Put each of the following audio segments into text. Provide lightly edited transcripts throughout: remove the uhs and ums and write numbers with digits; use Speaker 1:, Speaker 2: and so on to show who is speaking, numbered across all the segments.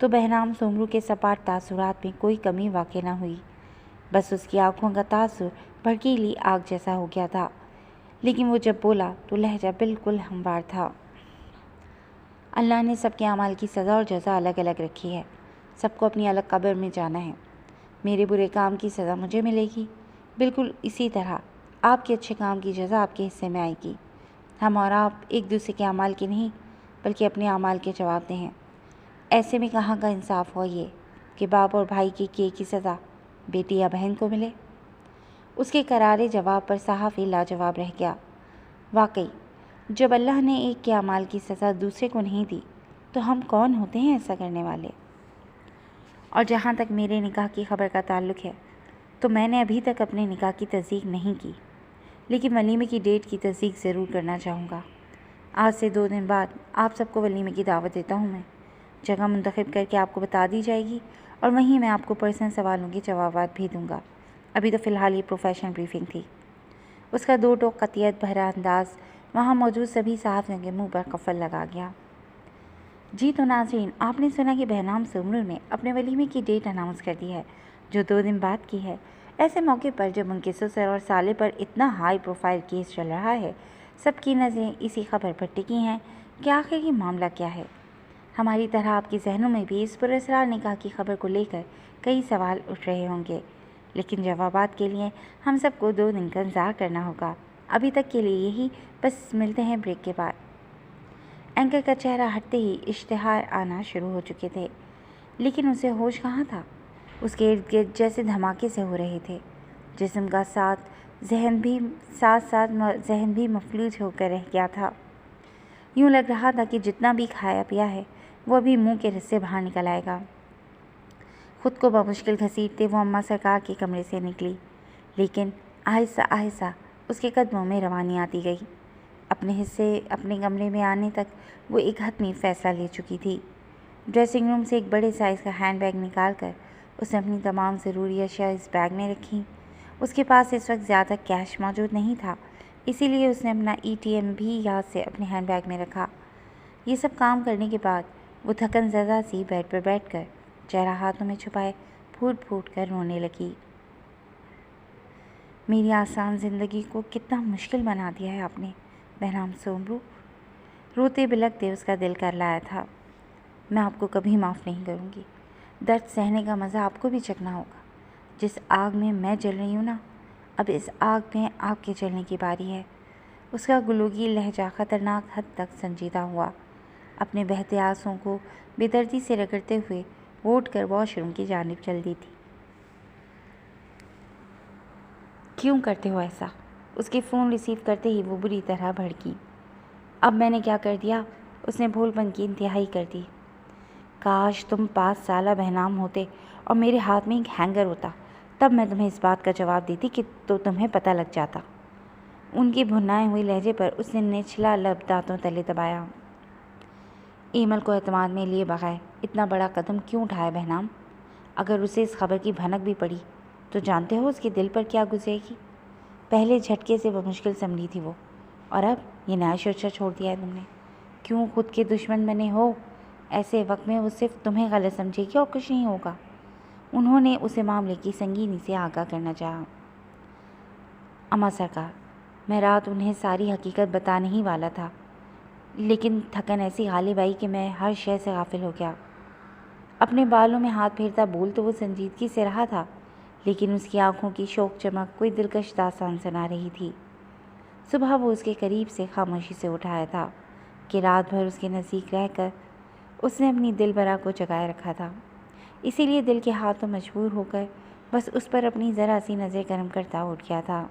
Speaker 1: تو بہنام سومرو کے سپاٹ تاثرات میں کوئی کمی واقع نہ ہوئی، بس اس کی آنکھوں کا تاثر بھڑکیلی آگ جیسا ہو گیا تھا، لیکن وہ جب بولا تو لہجہ بالکل ہموار تھا۔ اللہ نے سب کے اعمال کی سزا اور جزا الگ الگ رکھی ہے، سب کو اپنی الگ قبر میں جانا ہے۔ میرے برے کام کی سزا مجھے ملے گی، بالکل اسی طرح آپ کے اچھے کام کی جزا آپ کے حصے میں آئے گی۔ ہم اور آپ ایک دوسرے کے اعمال کے نہیں بلکہ اپنے اعمال کے جواب دہ ہیں۔ ایسے میں کہاں کا انصاف ہوا یہ کہ باپ اور بھائی کے کیے کی سزا بیٹی یا بہن کو ملے؟ اس کے کرارے جواب پر صحافی لاجواب رہ گیا۔ واقعی جب اللہ نے ایک کے اعمال کی سزا دوسرے کو نہیں دی تو ہم کون ہوتے ہیں ایسا کرنے والے؟ اور جہاں تک میرے نکاح کی خبر کا تعلق ہے تو میں نے ابھی تک اپنے نکاح کی تصدیق نہیں کی، لیکن ولیمے کی ڈیٹ کی تصدیق ضرور کرنا چاہوں گا۔ آج سے 2 دن بعد آپ سب کو ولیمے کی دعوت دیتا ہوں میں۔ جگہ منتخب کر کے آپ کو بتا دی جائے گی اور وہیں میں آپ کو پرسنل سوالوں کے جوابات بھی دوں گا۔ ابھی تو فی الحال یہ پروفیشنل بریفنگ تھی۔ اس کا 2 ٹوک قطعیت بھرا انداز وہاں موجود سبھی صحافیوں کے منہ پر قفل لگا گیا۔ جی تو ناظرین، آپ نے سنا کہ بہنام سومرو نے اپنے ولیمے کی ڈیٹ اناؤنس کر دی ہے، جو 2 دن بعد کی ہے۔ ایسے موقع پر جب ان کے سسر اور سالے پر اتنا ہائی پروفائل کیس چل رہا ہے، سب کی نظریں اسی خبر پر ٹکی ہیں کہ آخر یہ معاملہ کیا ہے۔ ہماری طرح آپ کے ذہنوں میں بھی اس پراسرار نکاح کی خبر کو لے کر کئی سوال اٹھ رہے ہوں گے، لیکن جوابات کے لیے ہم سب کو 2 دن کا انتظار کرنا ہوگا۔ ابھی تک کے لیے یہی، بس ملتے ہیں بریک کے بعد۔ اینکر کا چہرہ ہٹتے ہی اشتہار آنا شروع ہو چکے تھے، لیکن اسے ہوش کہاں تھا۔ اس کے ارد گرد جیسے دھماکے سے ہو رہے تھے، جسم کا ساتھ ذہن بھی مفلوج ہو کر رہ گیا تھا۔ یوں لگ رہا تھا کہ جتنا بھی کھایا پیا ہے وہ ابھی منہ کے رس سے باہر نکل آئے گا۔ خود کو بمشکل گھسیٹتے وہ اماں سرکار کے کمرے سے نکلی، لیکن آہستہ آہستہ اس کے قدموں میں روانی آتی گئی۔ اپنے کمرے میں آنے تک وہ ایک حتمی فیصلہ لے چکی تھی۔ ڈریسنگ روم سے ایک بڑے سائز کا ہینڈ بیگ نکال کر اس نے اپنی تمام ضروری اشیاء اس بیگ میں رکھیں۔ اس کے پاس اس وقت زیادہ کیش موجود نہیں تھا، اسی لیے اس نے اپنا ATM بھی یاد سے اپنے ہینڈ بیگ میں رکھا۔ یہ سب کام کرنے کے بعد وہ تھکن زدہ سی بیڈ پر بیٹھ کر چہرہ ہاتھوں میں چھپائے پھوٹ پھوٹ کر رونے لگی۔ میری آسان زندگی کو کتنا مشکل بنا دیا ہے آپ نے بہنام سومرو۔ روتے بلکتے اس کا دل کر لایا تھا۔ میں آپ کو کبھی معاف نہیں کروں گی۔ درد سہنے کا مزہ آپ کو بھی چکھنا ہوگا۔ جس آگ میں میں جل رہی ہوں نا، اب اس آگ میں آپ کے جلنے کی باری ہے۔ اس کا گلوگی لہجہ خطرناک حد تک سنجیدہ ہوا۔ اپنے بہتے آنسوؤں کو بے دردی سے رگڑتے ہوئے وہ اٹھ کر واش روم کی جانب چل دی تھی۔ کیوں کرتے ہو ایسا؟ اس کے فون ریسیو کرتے ہی وہ بری طرح بھڑکی۔ اب میں نے کیا کر دیا؟ اس نے بھول پن کی انتہائی کر دی۔ کاش تم 5 سالہ بہنام ہوتے اور میرے ہاتھ میں ایک ہینگر ہوتا، تب میں تمہیں اس بات کا جواب دیتی کہ تو تمہیں پتہ لگ جاتا۔ ان کے بھنائے ہوئے لہجے پر اس نے نچلا لب دانتوں تلے دبایا۔ ایمل کو اعتماد میں لیے بغیر اتنا بڑا قدم کیوں اٹھایا بہنام؟ اگر اسے اس خبر کی بھنک بھی پڑی تو جانتے ہو اس کے دل پر کیا گزرے گی؟ پہلے جھٹکے سے بمشکل سنبھلی تھی وہ، اور اب یہ نیا شرچہ چھوڑ دیا ہے تم نے۔ کیوں خود کے دشمن بنے ہو؟ ایسے وقت میں وہ صرف تمہیں غلط سمجھے گی اور کچھ نہیں ہوگا۔ انہوں نے اسے معاملے کی سنگینی سے آگاہ کرنا چاہا۔ اماں سرکار، میں رات انہیں ساری حقیقت بتانے ہی والا تھا، لیکن تھکن ایسی غالب آئی کہ میں ہر شے سے غافل ہو گیا۔ اپنے بالوں میں ہاتھ پھیرتا بول تو وہ سنجیدگی سے رہا تھا، لیکن اس کی آنکھوں کی شوق چمک کوئی دلکش داستان سنا رہی تھی۔ صبح وہ اس کے قریب سے خاموشی سے اٹھایا تھا کہ رات بھر اس کے نزدیک رہ کر اس نے اپنی دل برا کو جگائے رکھا تھا، اسی لیے دل کے ہاتھوں مجبور ہو کر بس اس پر اپنی ذرا سی نظر کرم کرتا اٹھ گیا تھا۔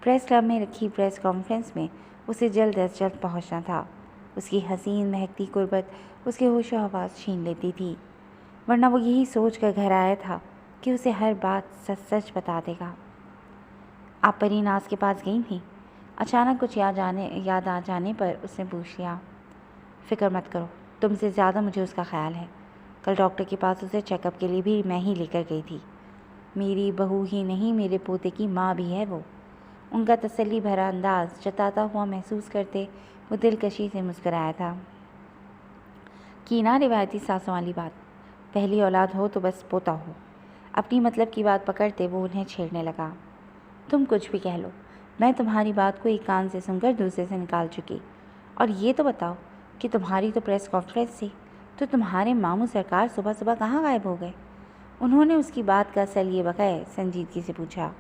Speaker 1: پریس کلب میں رکھی پریس کانفرنس میں اسے جلد از جلد پہنچنا تھا۔ اس کی حسین مہکتی قربت اس کے ہوش و حواس چھین لیتی تھی، ورنہ وہ یہی سوچ کر گھر آیا تھا کہ اسے ہر بات سچ سچ بتا دے گا۔ آپ پری ناز کے پاس گئی تھیں؟ اچانک کچھ یاد آ جانے پر اس نے پوچھ لیا۔ فکر مت کرو، تم سے زیادہ مجھے اس کا خیال ہے۔ کل ڈاکٹر کے پاس اسے چیک اپ کے لیے بھی میں ہی لے کر گئی تھی۔ میری بہو ہی نہیں، میرے پوتے کی ماں بھی ہے وہ۔ ان کا تسلی بھرا انداز جتاتا ہوا محسوس کرتے وہ دلکشی سے مسکرایا تھا۔ کی نہ روایتی سانسوں والی بات، پہلی اولاد ہو تو بس پوتا ہو۔ اپنی مطلب کی بات پکڑتے وہ انہیں چھیڑنے لگا۔ تم کچھ بھی کہہ لو، میں تمہاری بات کو ایک کان سے سن کر دوسرے سے نکال چکی۔ اور یہ تو بتاؤ کہ تمہاری تو پریس کانفرنس تھی، تو تمہارے ماموں سرکار صبح صبح کہاں غائب ہو گئے؟ انہوں نے اس کی بات کا اصل یہ بغیر سنجیدگی سے پوچھا۔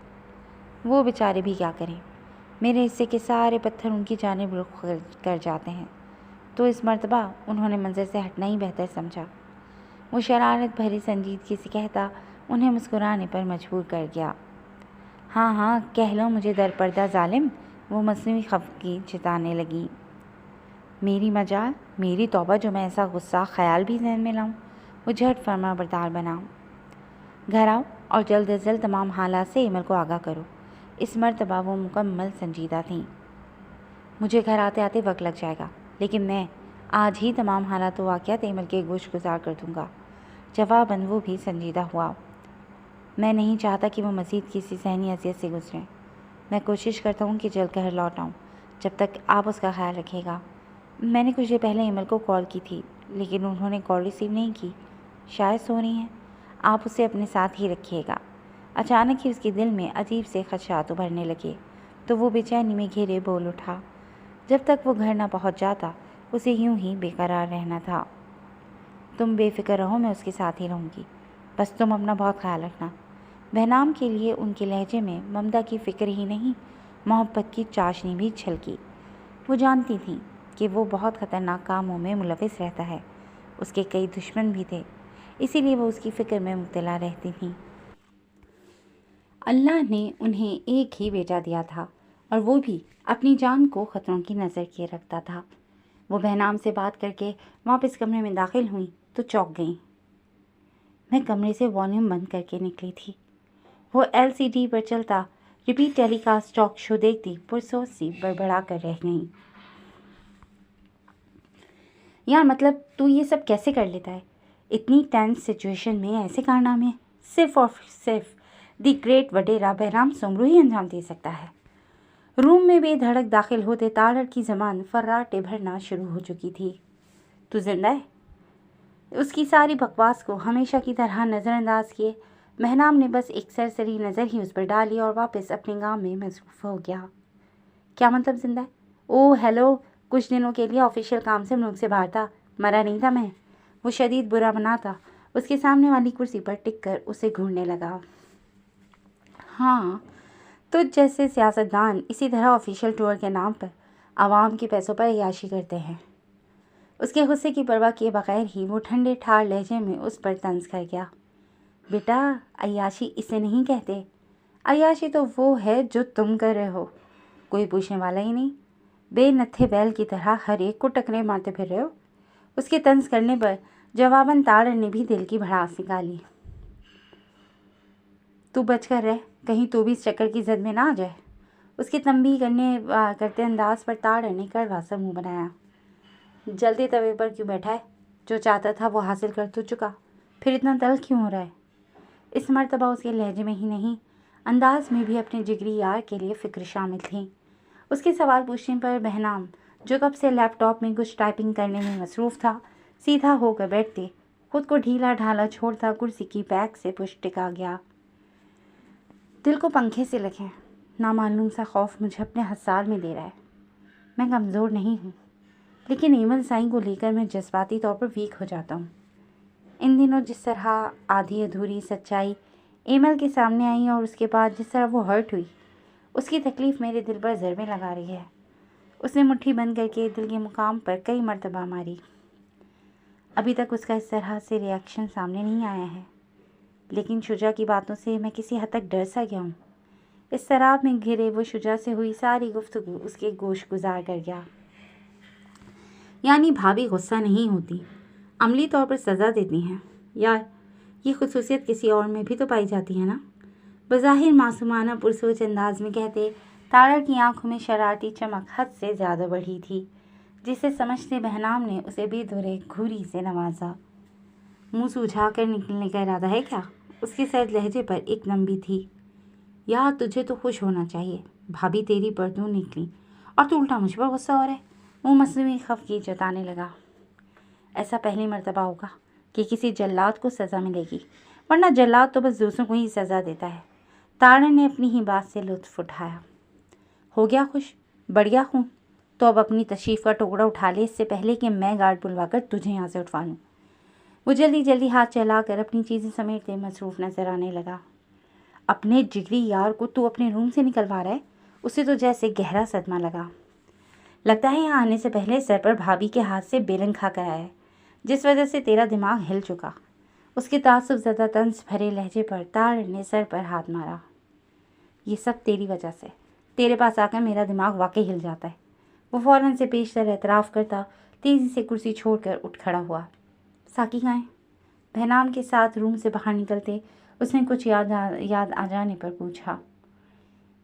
Speaker 1: وہ بیچارے بھی کیا کریں، میرے حصے کے سارے پتھر ان کی جانب رخ کر جاتے ہیں، تو اس مرتبہ انہوں نے منظر سے ہٹنا ہی بہتر سمجھا۔ وہ شرارت بھری سنجیدگی سے کہتا انہیں مسکرانے پر مجبور کر گیا۔ ہاں ہاں کہہ لو مجھے در پردہ ظالم، وہ مصنوعی خفگی جتانے لگی۔ میری مجال، میری توبہ جو میں ایسا غصہ خیال بھی ذہن میں لاؤں۔ وہ جھٹ فرما بردار بنا۔ گھر آؤ اور جلد از جلد تمام حالات سے ایمل کو آگاہ کرو۔ اس مرتبہ وہ مکمل سنجیدہ تھیں۔ مجھے گھر آتے آتے وقت لگ جائے گا، لیکن میں آج ہی تمام حالات و واقعات ایمل کے گوش گزار کر دوں گا۔ جواباً وہ بھی سنجیدہ ہوا۔ میں نہیں چاہتا کہ وہ مزید کسی ذہنی اذیت سے گزریں۔ میں کوشش کرتا ہوں کہ جلد گھر لوٹ آؤں، جب تک آپ اس کا خیال رکھے گا۔ میں نے کچھ دیر پہلے ایمل کو کال کی تھی، لیکن انہوں نے کال ریسیو نہیں کی، شاید سو رہی ہیں۔ آپ اسے اپنے ساتھ ہی رکھیے گا۔ اچانک ہی اس کے دل میں عجیب سے خدشات ابھرنے لگے، تو وہ بے چینی میں گھیرے بول اٹھا۔ جب تک وہ گھر نہ پہنچ جاتا اسے یوں ہی بے قرار رہنا تھا۔ تم بے فکر رہو، میں اس کے ساتھ ہی رہوں گی، بس تم اپنا بہت خیال رکھنا۔ بہنام کے لیے ان کے لہجے میں ممتا کی فکر ہی نہیں، محبت کی چاشنی بھی چھلکی۔ وہ جانتی تھیں کہ وہ بہت خطرناک کاموں میں ملوث رہتا ہے، اس کے کئی دشمن بھی تھے، اسی لیے وہ اس کی فکر میں مبتلا رہتی تھیں۔ اللہ نے انہیں ایک ہی بیٹا دیا تھا، اور وہ بھی اپنی جان کو خطروں کی نظر کیے رکھتا تھا۔ وہ بہنام سے بات کر کے واپس کمرے میں داخل ہوئیں تو چونک گئیں۔ میں کمرے سے والیوم بند کر کے نکلی تھی۔ وہ LCD پر چلتا ریپیٹ ٹیلی کاسٹ ٹاک شو دیکھتی پرسوچ سی بڑبڑا کر رہ گئیں۔ یار مطلب تو یہ سب کیسے کر لیتا ہے؟ اتنی ٹینس سچویشن میں ایسے کارنامے صرف اور صرف دی گریٹ وڈیرا بہرام سومرو ہی انجام دے سکتا ہے۔ روم میں بے دھڑک داخل ہوتے تالڑ کی زبان فراٹے بھرنا شروع ہو چکی تھی۔ تو زندہ ہے؟ اس کی ساری بکواس کو ہمیشہ کی طرح نظر انداز کیے بہنام نے بس ایک سرسری نظر ہی اس پر ڈالی اور واپس اپنے گام میں مصروف ہو گیا۔ کیا مطلب زندہ ہے؟ اوہ ہیلو، کچھ دنوں کے لیے آفیشیل کام سے ملک سے باہر تھا، مرا نہیں تھا میں۔ وہ شدید برا بنا تھا، اس کے سامنے والی کرسی پر ٹک کر اسے گھورنے لگا۔ ہاں، تو جیسے سیاستدان اسی طرح آفیشیل ٹور کے نام پر عوام کے پیسوں پر عیاشی کرتے ہیں۔ اس کے غصے کی پرواہ کیے بغیر ہی وہ ٹھنڈے ٹھار لہجے میں اس پر طنز کر گیا۔ بیٹا، عیاشی اسے نہیں کہتے، عیاشی تو وہ ہے جو تم کر رہے ہو، کوئی پوچھنے والا ہی نہیں، بے نتھے بیل کی طرح ہر ایک کو ٹکرے مارتے پھر رہے ہو۔ اس کے طنز کرنے پر جواباً تاڑر نے بھی دل کی بھڑاس نکالی۔ تو بچ کر رہ، کہیں تو بھی اس چکر کی زد میں نہ آ جائے۔ اس کے تنبیہ کرتے انداز پر تاڑر نے کڑوا سا منہ بنایا۔ جلتے توے پر کیوں بیٹھا ہے؟ جو چاہتا تھا وہ حاصل کر تو چکا، پھر اتنا تلخ کیوں ہو رہا ہے؟ اس مرتبہ اس کے لہجے میں ہی نہیں، انداز میں بھی اپنے جگری یار کے لیے فکر شامل تھی۔ اس کے سوال پوچھنے پر بہنام، جو کب سے لیپ ٹاپ میں کچھ ٹائپنگ کرنے میں مصروف تھا، سیدھا ہو کر بیٹھتے خود کو ڈھیلا ڈھالا چھوڑتا کرسی کی بیک سے پشت ٹکا گیا۔ دل کو پنکھے سے لگے نامعلوم سا خوف مجھے اپنے ہسال میں دے رہا ہے۔ میں کمزور نہیں ہوں، لیکن ایمل سائیں کو لے کر میں جذباتی طور پر ویک ہو جاتا ہوں۔ ان دنوں جس طرح آدھی ادھوری سچائی ایمل کے سامنے آئی اور اس کے بعد جس طرح وہ ہرٹ ہوئی، اس کی تکلیف میرے دل پر ضربیں لگا رہی ہے۔ اس نے مٹھی بند کر کے دل کے مقام پر کئی مرتبہ ماری۔ ابھی تک اس کا اس طرح سے ری ایکشن سامنے نہیں آیا ہے، لیکن شجاع کی باتوں سے میں کسی حد تک ڈر سا گیا ہوں۔ اس طرح میں گھرے وہ شجاع سے ہوئی ساری گفتگو اس کے گوش گزار کر گیا۔ یعنی بھابھی غصہ نہیں ہوتی، عملی طور پر سزا دیتی ہیں۔ یار یہ خصوصیت کسی اور میں بھی تو پائی جاتی ہے نا؟ بظاہر معصومانہ پرسوچ انداز میں کہتے تاڑر کی آنکھوں میں شرارتی چمک حد سے زیادہ بڑھی تھی، جسے سمجھتے بہنام نے اسے بھی دورے گھوری سے نوازا۔ منہ سوجھا کر نکلنے کا ارادہ ہے کیا؟ اس کے سرد لہجے پر ایک نمبی تھی۔ یار تجھے تو خوش ہونا چاہیے، بھابھی تیری پردوں نکلی اور تو الٹا مجھ پر غصہ ہو رہا ہے۔ وہ مصنوعی خفگی جتانے لگا۔ ایسا پہلی مرتبہ ہوگا کہ کسی جلاد کو سزا ملے گی، ورنہ جلاد تو بس دوسروں کو ہی سزا دیتا ہے۔ تارڑ نے اپنی ہی بات سے لطف اٹھایا۔ ہو گیا خوش، بڑھ گیا خون، تو اب اپنی تشریف کا ٹکڑا اٹھا لے، اس سے پہلے کہ میں گارڈ بلوا کر تجھے یہاں سے اٹھوا لوں۔ وہ جلدی جلدی ہاتھ چلا کر اپنی چیزیں سمیٹتے مصروف نظر آنے لگا۔ اپنے جگری یار کو تو اپنے روم سے نکلوا رہا ہے؟ اسے تو جیسے گہرا صدمہ لگا۔ لگتا ہے یہاں آنے سے پہلے سر پر بھابھی کے ہاتھ سے بیلن کھا کر آیا ہے، جس وجہ سے تیرا دماغ ہل چکا۔ اس کے تعصب زدہ طنز بھرے لہجے پر تارڑ نے سر پر ہاتھ مارا۔ یہ سب تیری وجہ سے، تیرے پاس آ کر میرا دماغ واقعی ہل جاتا ہے۔ وہ فوراً سے پیشتر اعتراف کرتا تیزی سے کرسی چھوڑ کر اٹھ کھڑا ہوا۔ ساکی کہاں ہے؟ بہنام کے ساتھ روم سے باہر نکلتے اس نے کچھ یاد آ جانے پر پوچھا۔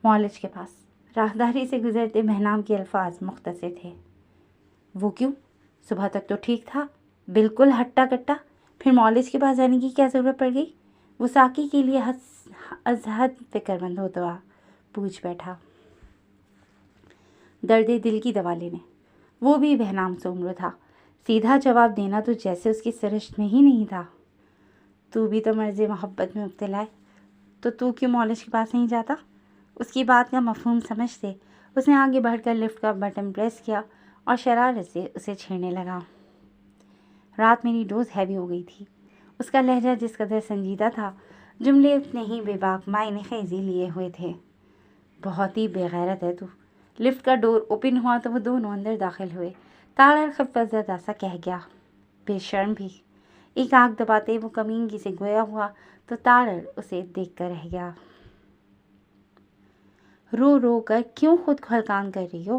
Speaker 1: معالج کے پاس۔ راہداری سے گزرتے بہنام کے الفاظ مختصر تھے۔ وہ کیوں؟ صبح تک تو ٹھیک تھا، بالکل ہٹا کٹا، پھر معالج کے پاس جانے کی کیا ضرورت پڑ گئی؟ وہ ساکی کے لیے از حد فکر مند ہوتا پوچھ بیٹھا۔ درد دل کی دوا لینے۔ وہ بھی بہنام سے عمر تھا، سیدھا جواب دینا تو جیسے اس کی سرشت میں ہی نہیں تھا۔ تو بھی تو مرض محبت میں مبتلا ہے، تو کیوں معالج کے پاس نہیں جاتا؟ اس کی بات کا مفہوم سمجھتے اس نے آگے بڑھ کر لفٹ کا بٹن پریس کیا اور شرارت سے اسے چھیڑنے لگا۔ رات میری ڈوز ہیوی ہو گئی تھی۔ اس کا لہجہ جس قدر سنجیدہ تھا، جملے اتنے ہی بے باک معنی خیزی لیے ہوئے تھے۔ بہت ہی بے غیرت ہے تو۔ لفٹ کا ڈور اوپن ہوا تو وہ دونوں اندر داخل ہوئے۔ تارڑ خفت زدہ سا کہہ گیا، بے شرم بھی۔ ایک آنکھ دباتے وہ کمینگی سے گویا ہوا تو تارڑ اسے دیکھ کر رہ گیا۔ رو رو کر کیوں خود کو ہلکان کر رہی ہو؟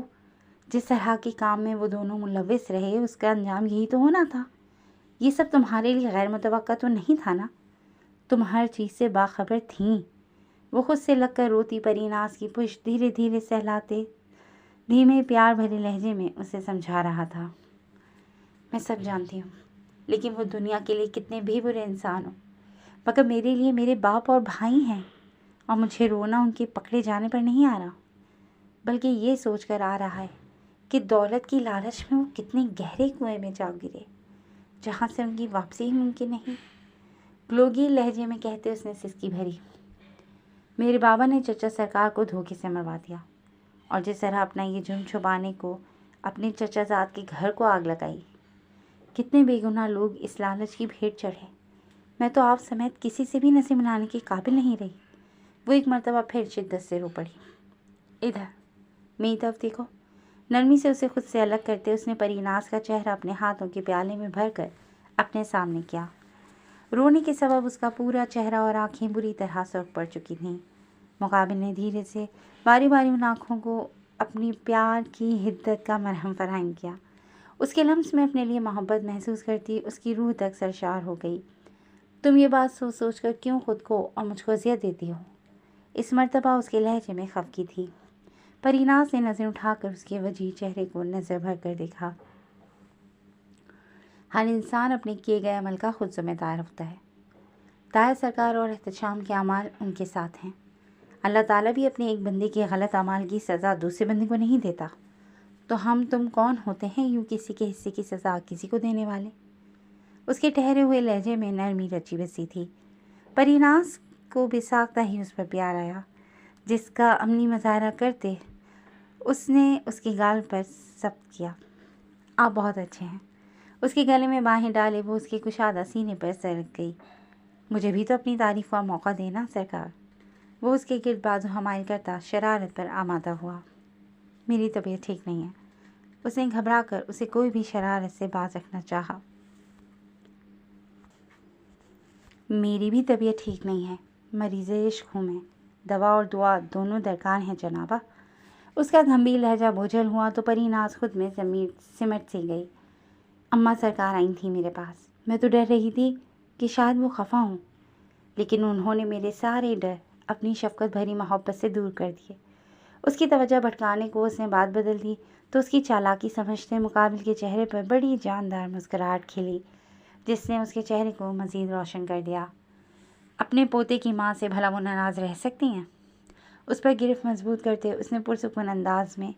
Speaker 1: جس طرح کے کام میں وہ دونوں ملوث رہے اس کا انجام یہی تو ہونا تھا۔ یہ سب تمہارے لیے غیر متوقع تو نہیں تھا نا؟ تم ہر چیز سے باخبر تھیں۔ وہ خود سے لگ کر روتی پریناز کی پشت دھیرے دھیرے سہلاتے دھیمے پیار بھرے لہجے میں اسے سمجھا رہا تھا۔ میں سب جانتی ہوں، لیکن وہ دنیا کے لیے کتنے بھی برے انسان ہوں، مگر میرے لیے میرے باپ اور بھائی ہیں، اور مجھے رونا ان کے پکڑے جانے پر نہیں آ رہا، بلکہ یہ سوچ کر آ رہا ہے کہ دولت کی لالچ میں وہ کتنے گہرے کنویں میں جا گرے جہاں سے ان کی واپسی ہی ممکن نہیں۔ گلوگی لہجے میں کہتے اس نے سسکی بھری۔ میرے بابا نے چچا سرکار کو دھوکے سے مروا دیا، اور جس طرح اپنا یہ جرم چھپانے کو اپنے چچا زاد کے گھر کو آگ لگائی۔ کتنے بے گناہ لوگ اس لالچ کی بھیٹ چڑھے۔ میں تو آپ سمیت کسی سے بھی نصیب ملانے کے قابل نہیں رہی۔ وہ ایک مرتبہ پھر شدت سے رو پڑی۔ ادھر میری طرف دیکھو۔ نرمی سے اسے خود سے الگ کرتے اس نے پریناز کا چہرہ اپنے ہاتھوں کے پیالے میں بھر کر اپنے سامنے کیا۔ رونے کے سبب اس کا پورا چہرہ اور آنکھیں بری طرح سرخ پڑ چکی تھیں۔ مقابل نے دھیرے سے باری باری ان آنکھوں کو اپنی پیار کی حدت کا مرہم فراہم کیا۔ اس کے لمس میں اپنے لیے محبت محسوس کرتی اس کی روح تک سرشار ہو گئی۔ تم یہ بات سوچ سوچ کر کیوں خود کو اور مجھ کو اذیت دیتی ہو؟ اس مرتبہ اس کے لہجے میں خفگی تھی۔ پریناز نے نظر اٹھا کر اس کے وجیح چہرے کو نظر بھر کر دیکھا۔ ہر انسان اپنے کیے گئے عمل کا خود ذمہ دار ہوتا ہے۔ طاہر سرکار اور احتشام کے اعمال ان کے ساتھ ہیں۔ اللہ تعالیٰ بھی اپنے ایک بندے کے غلط اعمال کی سزا دوسرے بندے کو نہیں دیتا، تو ہم تم کون ہوتے ہیں یوں کسی کے حصے کی سزا کسی کو دینے والے؟ اس کے ٹھہرے ہوئے لہجے میں نرمی رچی بسی تھی۔ پریناز کو بے ساختہ ہی اس پر پیار آیا، جس کا عملی مظاہرہ کرتے اس نے اس کے گال پر ضبط کیا۔ آپ بہت اچھے ہیں۔ اس کے گلے میں باہیں ڈالے وہ اس کے کشادہ سینے پر سرک گئی۔ مجھے بھی تو اپنی تعریف کا موقع دینا سرکار۔ وہ اس کے گرد بازو حمائل کرتا شرارت پر آمادہ ہوا۔ میری طبیعت ٹھیک نہیں ہے۔ اس نے گھبرا کر اسے کوئی بھی شرارت سے باز رکھنا چاہا۔ میری بھی طبیعت ٹھیک نہیں ہے، مریض عشق ہوں میں، دوا اور دعا دونوں درکار ہیں جنابہ۔ اس کا گھمبیر لہجہ بوجھل ہوا تو پریناز خود میں سمٹ سی گئی۔ اماں سرکار آئی تھیں میرے پاس، میں تو ڈر رہی تھی کہ شاید وہ خفا ہوں، لیکن انہوں نے میرے سارے ڈر اپنی شفقت بھری محبت سے دور کر دیے۔ اس کی توجہ بھٹکانے کو اس نے بات بدل دی تو اس کی چالاکی سمجھتے مقابل کے چہرے پر بڑی جاندار مسکراہٹ کھلی، جس نے اس کے چہرے کو مزید روشن کر دیا۔ اپنے پوتے کی ماں سے بھلا وہ ناراض رہ سکتی ہیں؟ اس پر گرفت مضبوط کرتے اس نے پرسکون انداز میں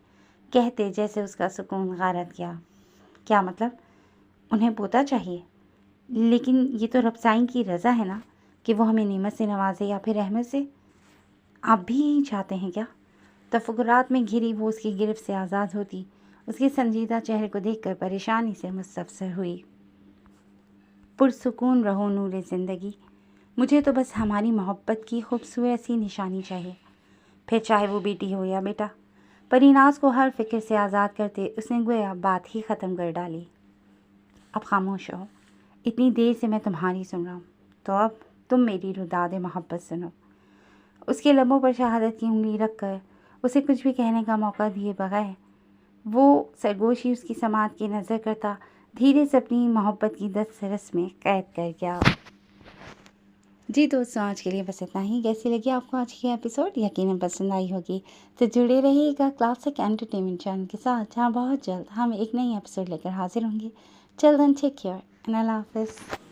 Speaker 1: کہتے جیسے اس کا سکون غارت کیا۔ کیا مطلب؟ انہیں پوتا چاہیے، لیکن یہ تو رب سائن کی رضا ہے نا کہ وہ ہمیں نعمت سے نوازے یا پھر رحمت سے۔ آپ بھی یہی چاہتے ہیں کیا؟ تفکرات میں گھری وہ اس کی گرفت سے آزاد ہوتی اس کے سنجیدہ چہرے کو دیکھ کر پریشانی سے مستفسر ہوئی۔ پرسکون رہو نور زندگی، مجھے تو بس ہماری محبت کی خوبصورت سی نشانی چاہیے، پھر چاہے وہ بیٹی ہو یا بیٹا۔ پریناز کو ہر فکر سے آزاد کرتے اس نے گویا بات ہی ختم کر ڈالی۔ اب خاموش ہو، اتنی دیر سے میں تمہاری سن رہا ہوں، تو اب تم میری روداد محبت سنو۔ اس کے لبوں پر شہادت کی انگلی رکھ کر اسے کچھ بھی کہنے کا موقع دیے بغیر وہ سرگوشی اس کی سماعت کی نظر کرتا دھیرے سے اپنی محبت کی دسترس میں قید کر گیا۔ جی دوستوں، آج کے لیے بس اتنا ہی۔ کیسی لگی آپ کو آج کی ایپیسوڈ؟ یقیناً پسند آئی ہوگی، تو جڑے رہیے گا کلاسک انٹرٹینمنٹ چینل کے ساتھ، جہاں بہت جلد ہم ایک نئی ایپیسوڈ لے کر حاضر ہوں گے۔ چل دین ٹیک کیئر اینڈ اللہ حافظ۔